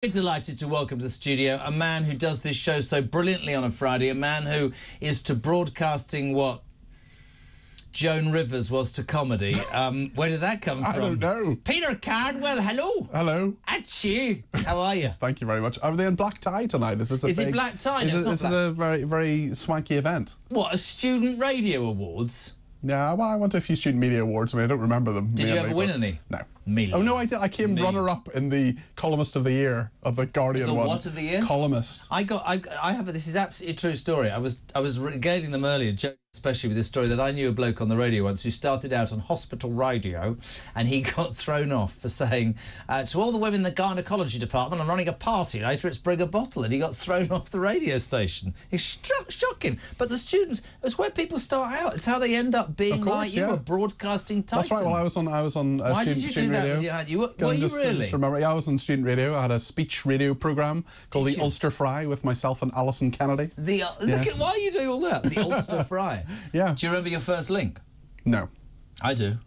Delighted to welcome to the studio a man who does this show so brilliantly on a Friday, a man who is to broadcasting what Joan Rivers was to comedy. Where did that come from? I don't know. Peter Cardwell, hello. Hello. Achoo. How are you? Yes, thank you very much. Are they in black tie tonight? Is it black tie? No, this is a very, very swanky event. What, a Student Radio Awards? Yeah, well, I went to a few Student Media Awards. I mean, I don't remember them. Did you ever win any? No. Millions. Oh, no, I did. I came runner-up in the Columnist of the Year of the Guardian the one. What of the Year? Columnist. I have this is absolutely a true story. I was regaling them earlier, especially with this story that I knew a bloke on the radio once who started out on hospital radio, and he got thrown off for saying to all the women in the gynecology department, I'm running a party later, it's bring a bottle, and he got thrown off the radio station. It's shocking. But the students, it's where people start out. It's how they end up being like you, a broadcasting titan. That's right. Well, I was on Why did you do that? Radio. Were you really? Just remember, I was on student radio. I had a speech radio programme called The Ulster Fry with myself and Alison Kennedy. Look at, why are you doing all that? The Ulster Fry. Yeah. Do you remember your first link? No. I do.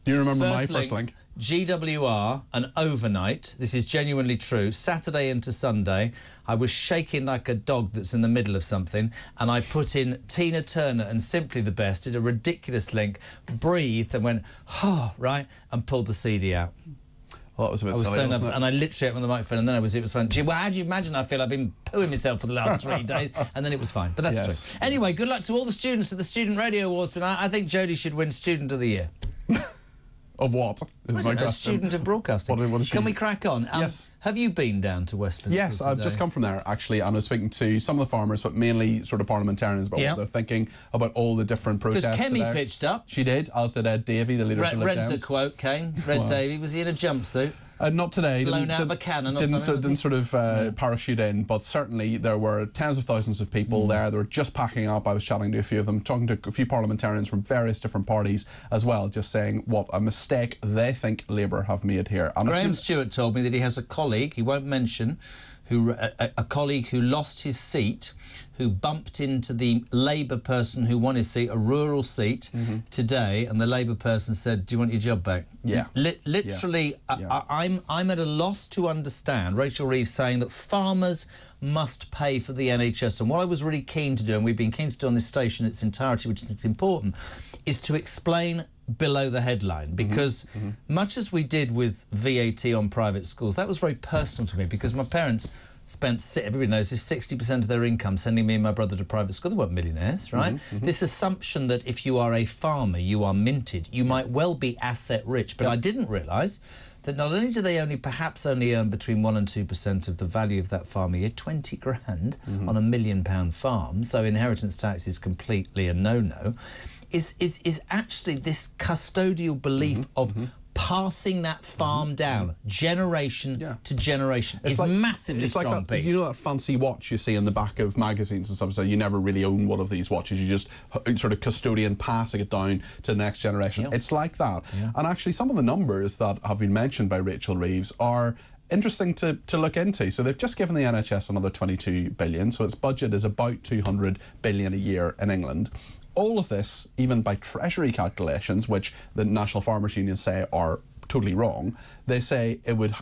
Do you remember my first link? GWR, an overnight, this is genuinely true, Saturday into Sunday, I was shaking like a dog that's in the middle of something, and I put in Tina Turner and Simply the Best, did a ridiculous link, breathed and went, oh, right, and pulled the CD out. Well, that was a bit silly, wasn't it? And I literally opened the microphone, and then it was fun. Gee, well, how do you imagine I feel? I've been pooing myself for the last 3 days, and then it was fine. But that's true. Anyway, good luck to all the students at the Student Radio Awards tonight. I think Jodie should win Student of the Year. Of what? Is my question. Student of Broadcasting. Can we crack on? Yes. Have you been down to Westminster? Yes, I've just come from there, actually, and I was speaking to some of the farmers, but mainly sort of parliamentarians about what they're thinking about all the different protests. Because Kemi pitched up. She did, as did Ed Davey, the leader of the Lib Dems. Read a quote, Kane. Red Davey. Was he in a jumpsuit? Not today. Blown out of a cannon or something, didn't sort of parachute in, but certainly there were tens of thousands of people there. They were just packing up. I was chatting to a few of them, talking to a few parliamentarians from various different parties as well, just saying what a mistake they think Labour have made here. And Graham Stewart told me that he has a colleague, he won't mention, a colleague who lost his seat, who bumped into the Labour person who won his seat, a rural seat, today, and the Labour person said, do you want your job back? Yeah. Literally, yeah. I'm at a loss to understand Rachel Reeves saying that farmers must pay for the NHS. And what I was really keen to do, and we've been keen to do on this station in its entirety, which is important, is to explain below the headline, because much as we did with VAT on private schools, that was very personal to me, because my parents spent, everybody knows this, 60% of their income sending me and my brother to private school. They weren't millionaires, right? This assumption that if you are a farmer, you are minted. You might well be asset rich, but I didn't realise that not only do they perhaps only earn between 1% and 2% of the value of that farm a year, 20 grand on £1 million farm, so inheritance tax is completely a no-no, is actually this custodial belief of passing that farm down generation to generation. It's massively strong. Like that, you know that fancy watch you see in the back of magazines and stuff, so you never really own one of these watches, you just sort of custodian passing it down to the next generation. It's like that. And actually some of the numbers that have been mentioned by Rachel Reeves are interesting to look into. So they've just given the NHS another 22 billion, so its budget is about 200 billion a year in England. All of this, even by Treasury calculations, which the National Farmers Union say are totally wrong, they say it would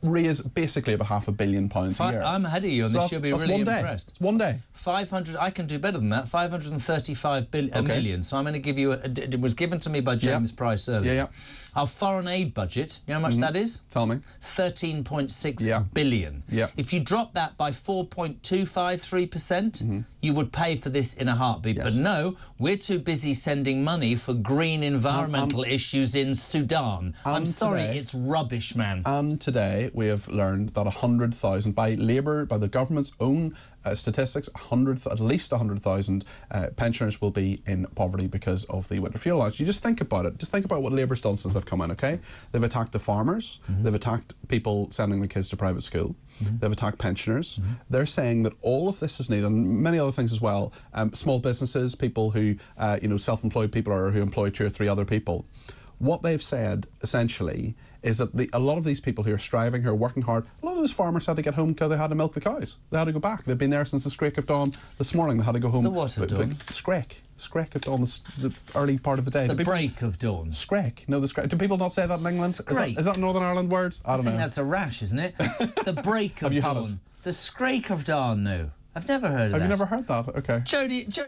raise basically about £500 million a year. I'm ahead of you on this. You'll be really impressed. It's one day. 500. I can do better than that. 535 million. So I'm going to give you. It was given to me by James Price earlier. Our foreign aid budget. You know how much that is? Tell me. 13.6 billion. If you drop that by 4.253%, you would pay for this in a heartbeat. But no, we're too busy sending money for green environmental issues in Sudan. I'm sorry, it's rubbish, man. And today we have learned that 100,000 by Labour, by the government's own statistics, at least 100,000 pensioners will be in poverty because of the winter fuel allowance. You just think about it. Just think about what Labour's done since they've come in, OK? They've attacked the farmers. They've attacked people sending their kids to private school. They've attacked pensioners. They're saying that all of this is needed, and many other things as well. Small businesses, people who, self-employed people or who employ 2 or 3 other people. What they've said, essentially, is that a lot of these people who are striving, who are working hard, a lot of those farmers had to get home because they had to milk the cows. They had to go back. They've been there since the scrake of dawn this morning. They had to go home. The what of dawn? Scrake. Scrake of dawn, the early part of the day. The break of dawn. Scrake. No, the scrake. Do people not say that in England? Is that a Northern Ireland word? I don't know. I think that's a rash, isn't it? The break of dawn. Have you had it? The scrake of dawn, no. I've never heard of that. Have you never heard that? Okay. Jodie,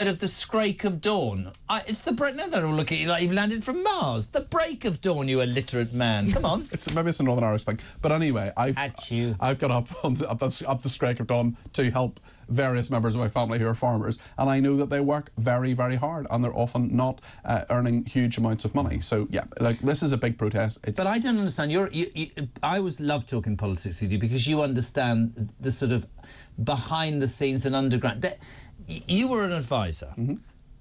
of the scrake of dawn. It's the break. No, they're all looking at you like you've landed from Mars. The break of dawn, you illiterate man. Come on. Maybe it's a Northern Irish thing. But anyway, I've got up on up the scrake of dawn to help various members of my family who are farmers, and I know that they work very, very hard, and they're often not earning huge amounts of money. So yeah, like, this is a big protest. But I don't understand. I always love talking politics with you because you understand the sort of behind the scenes and underground. You were an advisor. Mm-hmm.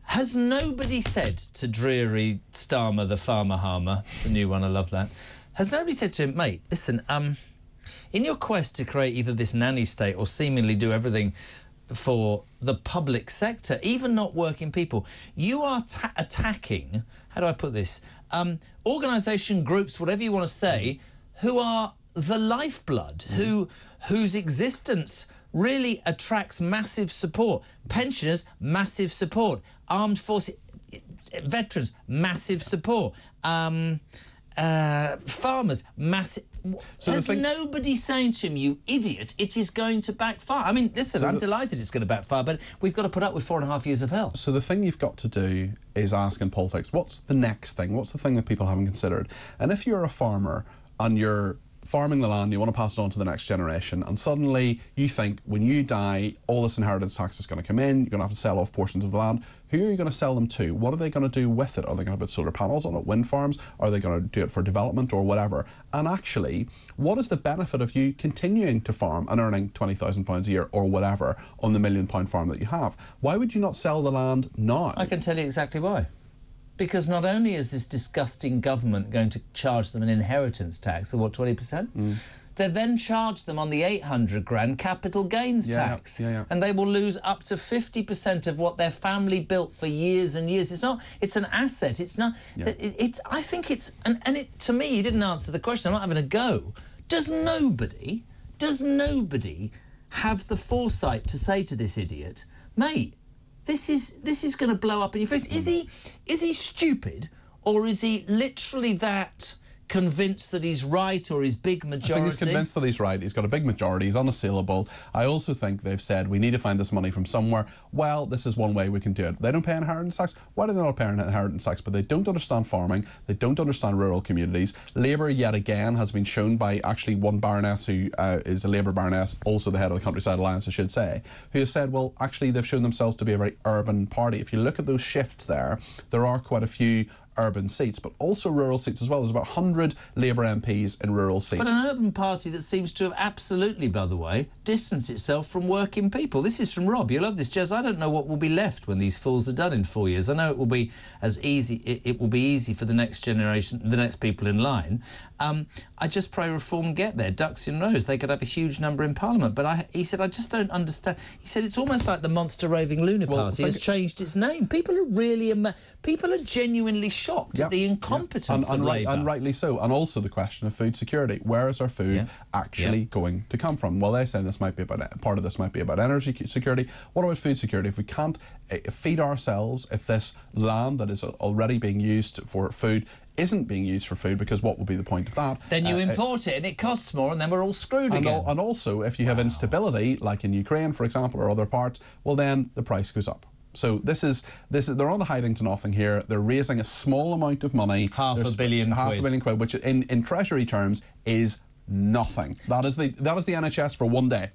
Has nobody said to Dreary Starmer, the farmer harmer, it's a new one, I love that, has nobody said to him, mate, listen, in your quest to create either this nanny state or seemingly do everything for the public sector, even not working people, you are attacking, how do I put this, organisation groups, whatever you want to say, who are the lifeblood, whose existence really attracts massive support. Pensioners, massive support. Armed forces, veterans, massive support. Farmers, massive... So there's nobody saying to him, you idiot, it is going to backfire? I mean, listen, I'm delighted it's going to backfire, but we've got to put up with 4.5 years of hell. So the thing you've got to do is ask in politics, what's the next thing? What's the thing that people haven't considered? And if you're a farmer and you're farming the land, you want to pass it on to the next generation, and suddenly you think when you die all this inheritance tax is going to come in, you're going to have to sell off portions of the land. Who are you going to sell them to? What are they going to do with it? Are they going to put solar panels on it, wind farms? Are they going to do it for development or whatever? And actually, what is the benefit of you continuing to farm and earning £20,000 a year or whatever on the £1 million farm that you have? Why would you not sell the land now? I can tell you exactly why. Because not only is this disgusting government going to charge them an inheritance tax of, what, 20%? They then charge them on the 800 grand capital gains tax. And they will lose up to 50% of what their family built for years and years. It's an asset. It's not... I think it's... And to me, you didn't answer the question. I'm not having a go. Does nobody have the foresight to say to this idiot, mate, this is going to blow up in your face? Is he stupid, or is he literally that convinced that he's right, or his big majority? I think he's convinced that he's right. He's got a big majority. He's unassailable. I also think they've said we need to find this money from somewhere. Well, this is one way we can do it. They don't pay inheritance tax. Why do they not pay inheritance tax? But they don't understand farming. They don't understand rural communities. Labour, yet again, has been shown by actually one baroness who is a Labour baroness, also the head of the Countryside Alliance, I should say, who has said, well, actually, they've shown themselves to be a very urban party. If you look at those shifts there are quite a few urban seats, but also rural seats as well. There's about 100 Labour MPs in rural seats. But an urban party that seems to have absolutely, by the way, distanced itself from working people. This is from Rob. You love this, Jez. I don't know what will be left when these fools are done in 4 years. I know it will be it will be easy for the next generation, the next people in line. I just pray Reform get there, ducks in rows. They could have a huge number in Parliament. But he said, I just don't understand. He said, it's almost like the Monster Raving Lunar Party has changed its name. People are really... people are genuinely shocked at the incompetence of Labour. And rightly so. And also the question of food security. Where is our food actually going to come from? Well, they say this might be about... Part of this might be about energy security. What about food security? If we can't feed ourselves, if this land that is already being used for food isn't being used for food, because what would be the point of that? Then you import it and it costs more, and then we're all screwed again. And also, if you have instability, like in Ukraine, for example, or other parts, well, then the price goes up. So this is they're on the hiding to nothing here. They're raising a small amount of money, half a billion quid, which in Treasury terms is nothing. That is the NHS for one day.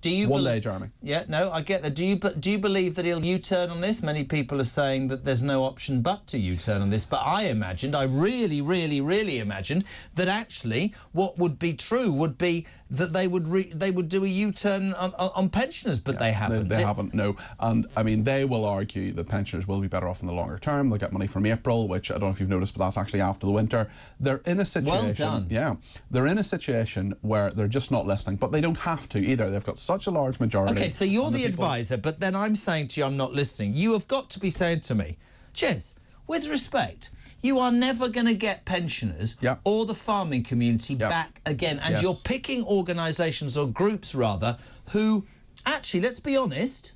One day, Jeremy. Yeah, no, I get that. Do you believe that he'll U-turn on this? Many people are saying that there's no option but to U-turn on this. But I really, really, really imagined that actually what would be true would be that they would do a U-turn on pensioners, but they haven't. They haven't, no. And I mean, they will argue that pensioners will be better off in the longer term. They'll get money from April, which I don't know if you've noticed, but that's actually after the winter. They're in a situation. Well done. Yeah, they're in a situation where they're just not listening, but they don't have to either. They've got such a large majority. Okay, so you're the advisor, but then I'm saying to you, I'm not listening. You have got to be saying to me, Jez, with respect, you are never going to get pensioners or the farming community back again. And you're picking organisations, or groups rather, who, actually, let's be honest,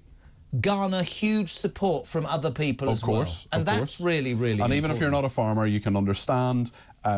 garner huge support from other people as well. And that's really, really important. And even if you're not a farmer, you can understand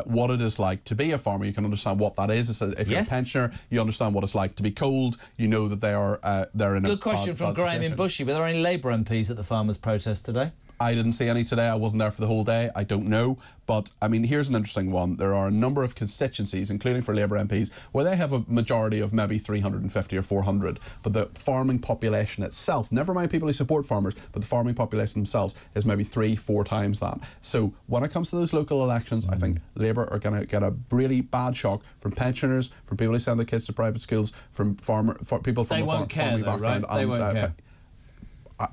what it is like to be a farmer. You can understand what that is. If you're a pensioner, you understand what it's like to be cold. You know that they're in a good question from Graham in Bushy. Were there any Labour MPs at the farmers' protest today? I didn't see any today. I wasn't there for the whole day. I don't know. But, I mean, here's an interesting one. There are a number of constituencies, including for Labour MPs, where they have a majority of maybe 350 or 400. But the farming population itself, never mind people who support farmers, but the farming population themselves is maybe 3-4 times that. So when it comes to those local elections, I think Labour are going to get a really bad shock from pensioners, from people who send their kids to private schools, from people from a farming background. They won't care.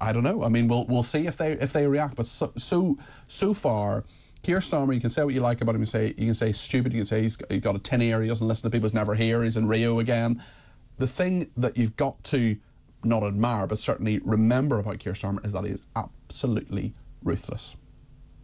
I don't know. I mean, we'll see if they react. But so far, Keir Starmer, you can say what you like about him. You can say stupid. You can say he's got a tin ear. He doesn't listen to people. He's never here. He's in Rio again. The thing that you've got to not admire, but certainly remember about Keir Starmer is that he is absolutely ruthless.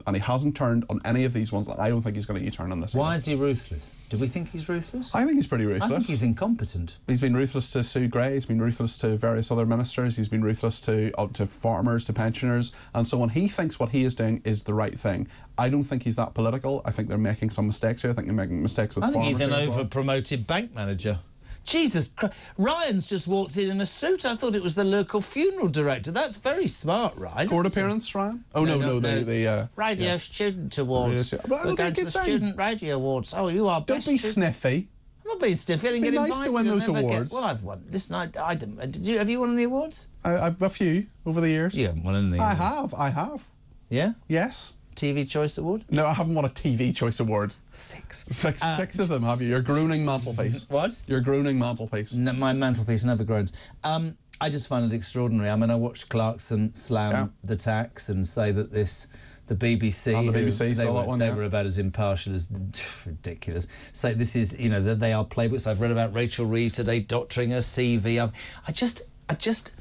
And he hasn't turned on any of these ones. I don't think he's going to U-turn on this. Why is he ruthless? Do we think he's ruthless? I think he's pretty ruthless. I think he's incompetent. He's been ruthless to Sue Gray. He's been ruthless to various other ministers. He's been ruthless to farmers, to pensioners, and so on. He thinks what he is doing is the right thing. I don't think he's that political. I think they're making some mistakes here. I think they're making mistakes with farmers. I think he's an over-promoted bank manager. Jesus Christ. Ryan's just walked in a suit. I thought it was the local funeral director. That's very smart, Ryan. Court appearance, Ryan? Oh, no. The Radio Student Awards. We're going to the Student Radio Awards. Oh, you are best. Don't be sniffy. I'm not being sniffy. I didn't get invited. It's nice to win those awards. Well, I've won. Listen, I didn't. Have you won any awards? I've a few over the years. You haven't won any. I have. Yeah? Yes. TV Choice Award? No, I haven't won a TV Choice Award. Six of them, have you? Your groaning mantelpiece. What? Your groaning mantelpiece. No, my mantelpiece never groans. I just find it extraordinary. I mean, I watched Clarkson slam the tax and say that the BBC... And the BBC saw that one, They were about as impartial as... ridiculous. Say this is, you know, that they are playbooks. I've read about Rachel Reeves today, doctoring her CV. I just...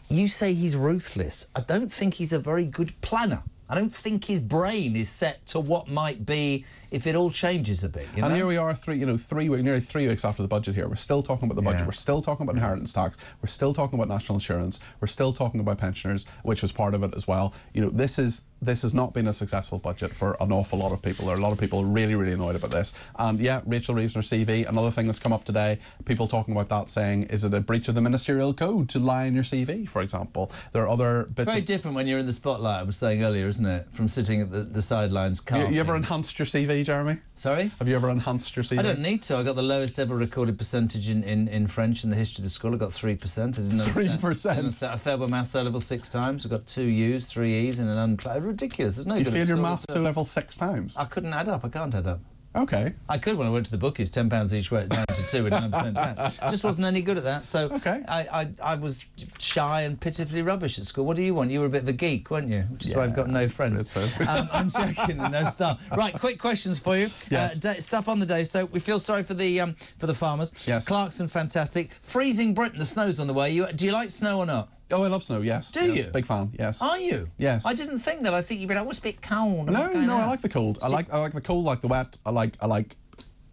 You say he's ruthless. I don't think he's a very good planner. I don't think his brain is set to what might be if it all changes a bit. You know? And here we are, nearly 3 weeks after the budget here. We're still talking about the budget. We're still talking about inheritance tax. We're still talking about national insurance. We're still talking about pensioners, which was part of it as well. You know, this has not been a successful budget for an awful lot of people. There are a lot of people really, really annoyed about this. And yeah, Rachel Reeves and her CV, another thing that's come up today, people talking about that saying, is it a breach of the ministerial code to lie in your CV, for example? There are other bits... Very different when you're in the spotlight, I was saying earlier, isn't it? From sitting at the sidelines carping. You ever enhanced your CV, Jeremy? Sorry? Have you ever enhanced your CV? I don't need to. I got the lowest ever recorded percentage in French in the history of the school. I got 3%. I didn't understand. 3%? I failed my maths O-level 6 times. I got 2 U's, 3 E's and an unplayed. Ridiculous. There's no You failed your maths O-level 6 times? I couldn't add up. I can't add up. Okay. I could when I went to the bookies, £10 each way, down to 2 with 9% tax. Just wasn't any good at that. So I was shy and pitifully rubbish at school. What do you want? You were a bit of a geek, weren't you? Which is why I've got no friends. I'm joking, no star. Right, quick questions for you. Yes. Stuff on the day. So we feel sorry for the farmers. Yes. Clarkson, fantastic. Freezing Britain, the snow's on the way. Do you like snow or not? Oh, I love snow, yes. Do you? Big fan, yes. Are you? Yes. I didn't think that. I think you'd be like, what's a bit cold? No, I like the cold. I like the cold, I like the wet. I like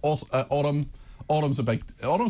autumn. Autumn's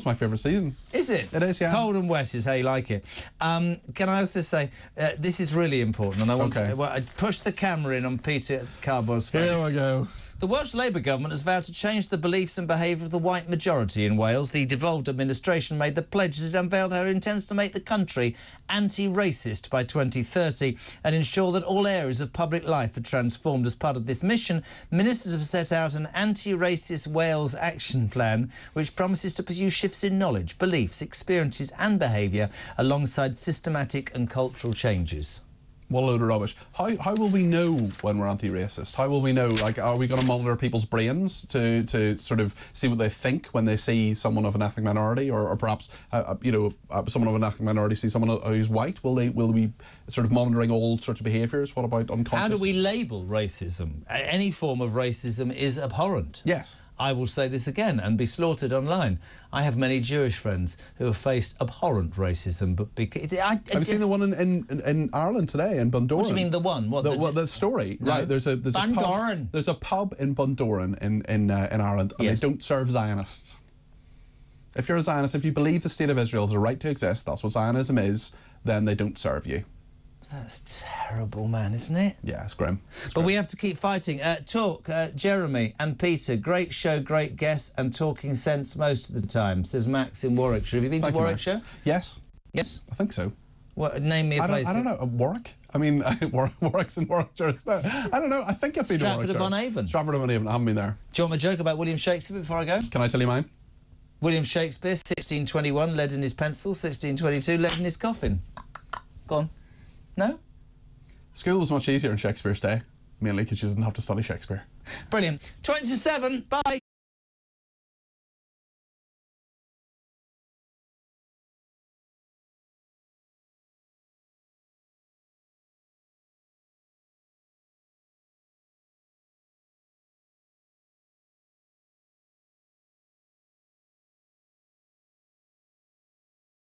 my favourite season. Is it? It is, yeah. Cold and wet is how you like it. Can I also say, this is really important, and I want to push the camera in on Peter Cardwell's face. Here we go. The Welsh Labour government has vowed to change the beliefs and behaviour of the white majority in Wales. The devolved administration made the pledge as it unveiled how it intends to make the country anti-racist by 2030 and ensure that all areas of public life are transformed. As part of this mission, ministers have set out an anti-racist Wales action plan which promises to pursue shifts in knowledge, beliefs, experiences and behaviour alongside systematic and cultural changes. What a load of rubbish. How will we know when we're anti-racist? How will we know? Like, are we going to monitor people's brains to sort of see what they think when they see someone of an ethnic minority, or perhaps someone of an ethnic minority see someone who's white? Will we sort of monitoring all sorts of behaviours? What about unconscious? How do we label racism? Any form of racism is abhorrent. Yes. I will say this again and be slaughtered online. I have many Jewish friends who have faced abhorrent racism, but have you seen the one in Ireland today in Bundoran? What do you mean the one? The story, no. Right? There's a pub in Bundoran in Ireland, and they don't serve Zionists. If you're a Zionist, if you believe the state of Israel has a right to exist, that's what Zionism is, then they don't serve you. That's terrible, man, isn't it? Yeah, it's grim. But we have to keep fighting. Jeremy and Peter, great show, great guests, and talking sense most of the time, says Max in Warwickshire. Have you been to Warwickshire? Max. Yes. Yes? I think so. What, name me a place. I don't know. Warwick? I mean, Warwick's in Warwickshire. I don't know. I think I've been to Warwickshire. Stratford-upon-Avon. Stratford-upon-Avon. I haven't been there. Do you want me to joke about William Shakespeare before I go? Can I tell you mine? William Shakespeare, 1621, lead in his pencil, 1622, lead in his coffin. Go on. No? School was much easier in Shakespeare's day, mainly because you didn't have to study Shakespeare. Brilliant. 20 to 7, bye.